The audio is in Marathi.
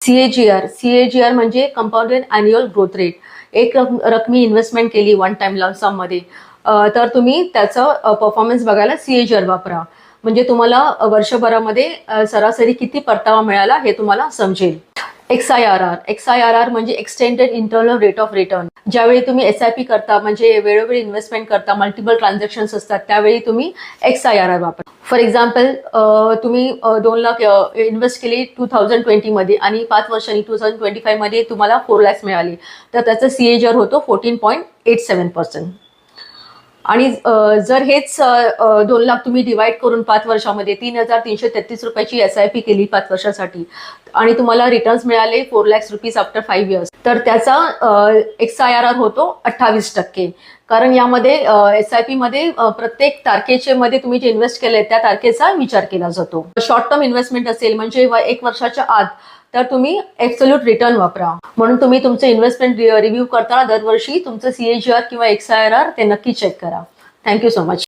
सीएजीआर म्हणजे कंपाऊंडेड अॅन्युअल ग्रोथ रेट. एक रकमी इन्व्हेस्टमेंट केली वन टाइम लमसम मध्ये, तर तुम्ही त्याचं परफॉर्मन्स बघायला सीएजीआर वापरा. म्हणजे तुम्हाला वर्षभरामध्ये सरासरी किती परतावा मिळाला हे तुम्हाला समजेल. एक्सआयआरआर म्हणजे extended internal rate of return. ज्यावेळी तुम्ही एसआयपी करता, म्हणजे वेळोवेळी इन्व्हेस्टमेंट करता, मल्टिपल ट्रान्झॅक्शन्स असतात, त्यावेळी तुम्ही एक्सआयआरआर वापरा. फॉर एक्झाम्पल, तुम्ही 2 लाख इन्व्हेस्ट केली 2020 मध्ये आणि 5 वर्षांनी 2025 मध्ये तुम्हाला 4 लाख मिळाली, तर त्याचा सीएजीआर होतो 14.87%. आणि जर हेच 2 लाख तुम्ही डिवाइड करून 5 वर्षामध्ये 3,333 रुपयाची एसआयपी केली 5 वर्षासाठी आणि तुम्हाला रिटर्न्स मिळाले 4 लाख रुपीज आफ्टर 5 इयर्स, तर त्याचा एक्सआयआरआर होतो 28%. कारण यामध्ये एसआयपी मध्ये प्रत्येक तारखेचे मध्ये तुम्ही जे इन्व्हेस्ट केले त्या तारखेचा विचार केला जातो. शॉर्ट टर्म इन्व्हेस्टमेंट असेल म्हणजे 1 वर्षाच्या आत, तर तुम्ही ऍब्सोल्यूट रिटर्न वापरा. म्हणून तुम्ही तुमचं इन्व्हेस्टमेंट रिव्ह्यू करताना दरवर्षी तुमचं सीएजीआर किंवा एक्सआयआरआर ते नक्की चेक करा. Thank you so much.